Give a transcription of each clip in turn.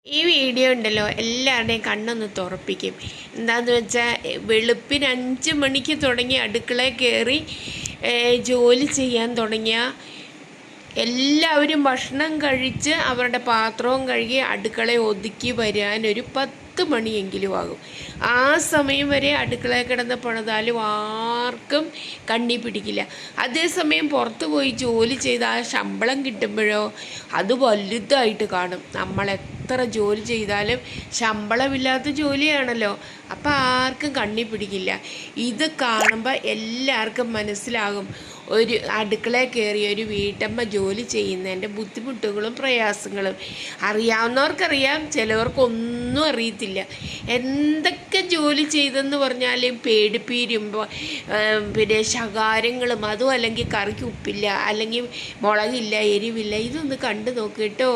ഈ വീഡിയോ ഉണ്ടല്ലോ എല്ലാവരുടെയും കണ്ണൊന്ന് തുറപ്പിക്കും. എന്താണെന്ന് വെച്ചാൽ വെളുപ്പിന് 5 മണിക്ക് തുടങ്ങി അടുക്കളയിൽ കയറി ജോലി ചെയ്യാൻ തുടങ്ങിയ എല്ലാവരും ഭക്ഷണം കഴിച്ച് അവരുടെ പാത്രവും കഴുകി അടുക്കളയിൽ ഒതുക്കി വരാനൊരു 10 മണിയെങ്കിലും ആകും. ആ സമയം വരെ അടുക്കളയിൽ കിടന്ന് പണിതാലും ആർക്കും കണ്ണി പിടിക്കില്ല. അതേസമയം പുറത്ത് പോയി ജോലി ചെയ്ത് ആ ശമ്പളം കിട്ടുമ്പോഴോ അത് വലുതായിട്ട് കാണും. എത്ര ജോലി ചെയ്താലും ശമ്പളമില്ലാത്ത ജോലിയാണല്ലോ, അപ്പം ആർക്കും കണ്ണി പിടിക്കില്ല. ഇത് കാണുമ്പോൾ എല്ലാവർക്കും മനസ്സിലാകും ഒരു അടുക്കളയിൽ കയറി ഒരു വീട്ടമ്മ ജോലി ചെയ്യുന്നതിൻ്റെ ബുദ്ധിമുട്ടുകളും പ്രയാസങ്ങളും. അറിയാവുന്നവർക്കറിയാം, ചിലവർക്കൊന്നും അറിയത്തില്ല. എന്തൊക്കെ ജോലി ചെയ്തെന്ന് പറഞ്ഞാലും പേടിപ്പീരുമ്പോൾ പിന്നെ ശകാരങ്ങളും, അതും അല്ലെങ്കിൽ കറിക്ക് ഉപ്പില്ല, അല്ലെങ്കിൽ മുളകില്ല, എരിവില്ല. ഇതൊന്ന് കണ്ടു നോക്ക് കേട്ടോ.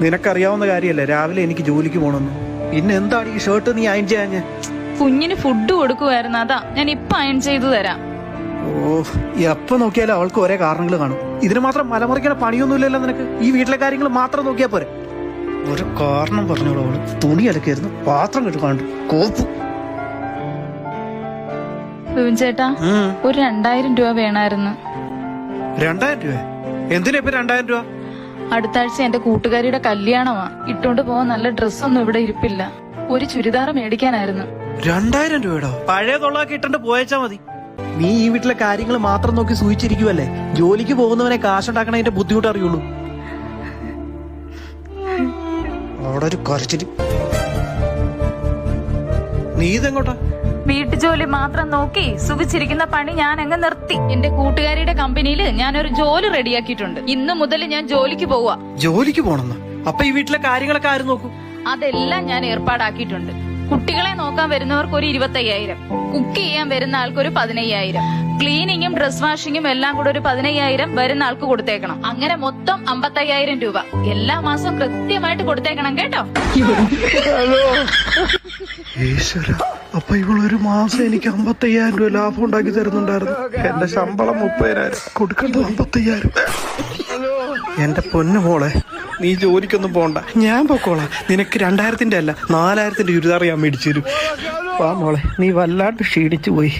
നിനക്കറിയാവുന്ന കാര്യമല്ലേ രാവിലെ എനിക്ക് ജോലിക്ക് പോണെന്ന്. പിന്നെ എന്താണ് ഈ ഷർട്ട് നീ അയൺ ചെയ്യാഞ്ഞ്? കുഞ്ഞിന് ഫുഡ് കൊടുക്കുമായിരുന്നു, അതാ ഞാൻ ഇപ്പൊ അയൺ ചെയ്തു തരാം. ഓ, എപ്പോ നോക്കിയാലും അവൾക്ക് ഒരേ കാരണങ്ങൾ കാണും. ഇതിന് മാത്രം മലമറിക്കണ പണിയൊന്നുമില്ലല്ലോ നിനക്ക്. ഈ വീട്ടിലെ കാര്യങ്ങൾ മാത്രം നോക്കിയാ പോരെ. ഒരു കാരണം പറഞ്ഞോളൂ. അവള് തുണി അലക്കായിരുന്നു, പാത്രം കെട്ടുകാണ്ട് കോപ്പ്. ചേട്ടാ, ഒരു 2000 രൂപ വേണമായിരുന്നു. 2000 രൂപ? എന്തിനാ ഇപ്പൊ 2000 രൂപ? അടുത്ത ആഴ്ച എന്റെ കൂട്ടുകാരിയുടെ കല്യാണമാ. ഇട്ടോണ്ട് പോവാൻ നല്ല ഡ്രസ്സൊന്നും ഇവിടെ ഇരിപ്പില്ല. ഒരു ചുരിദാർ മേടിക്കാനായിരുന്നു. 2000 രൂപയുടെ പഴയ തൊള്ളാക്കി ഇട്ടോണ്ട് പോയച്ചാ മതി. നീ ഈ വീട്ടിലെ കാര്യങ്ങൾ മാത്രം നോക്കി സൂചിച്ചിരിക്കുവല്ലേ. ജോലിക്ക് പോകുന്നവനെ കാശുണ്ടാക്കണതിന്റെ ബുദ്ധിമുട്ട് അറിയുള്ളൂ. അവിടെ ഒരു കുറച്ചിട്ട് നീ ഇതെങ്ങോട്ടാ? വീട്ടുജോലി മാത്രം നോക്കി സുഖിച്ചിരിക്കുന്ന പണി ഞാൻ അങ്ങ് നിർത്തി. എന്റെ കൂട്ടുകാരിയുടെ കമ്പനിയിൽ ഞാനൊരു ജോലി റെഡിയാക്കിയിട്ടുണ്ട്. ഇന്നു മുതൽ ഞാൻ ജോലിക്ക് പോവാ. ജോലിക്ക് പോണെന്ന്? അപ്പൊ ഈ വീട്ടിലെ കാര്യങ്ങളൊക്കെ ആരും നോക്കും? അതെല്ലാം ഞാൻ ഏർപ്പാടാക്കിയിട്ടുണ്ട്. കുട്ടികളെ നോക്കാൻ വരുന്നവർക്ക് ഒരു 25,000, കുക്ക് ചെയ്യാൻ വരുന്ന ആൾക്കൊരു 15,000, ക്ലീനിങ്ങും ഡ്രസ് വാഷിങ്ങും എല്ലാം കൂടെ ഒരു 15,000 വരുന്ന ആൾക്ക് കൊടുത്തേക്കണം. അങ്ങനെ മൊത്തം 55,000 രൂപ എല്ലാ മാസവും കൃത്യമായിട്ട് കൊടുത്തേക്കണം കേട്ടോ. ഈശ്വര, അപ്പൊ ഇവളൊരു മാസം എനിക്ക് 55,000 രൂപ ലാഭം ഉണ്ടാക്കി തരുന്നുണ്ടായിരുന്നു. എന്റെ ശമ്പളം 30,000, കൊടുക്കേണ്ടത് 55,000. എന്റെ പൊന്നു മോളെ, നീ ജോലിക്കൊന്നും പോണ്ട, ഞാൻ പൊക്കോളാം. നിനക്ക് 2000-ന്റെ അല്ല 4,000-ന്റെ ചുരിദാർ ഞാൻ മേടിച്ചു തരും. വാ മോളെ, നീ വല്ലാണ്ട് ക്ഷീണിച്ചു പോയി.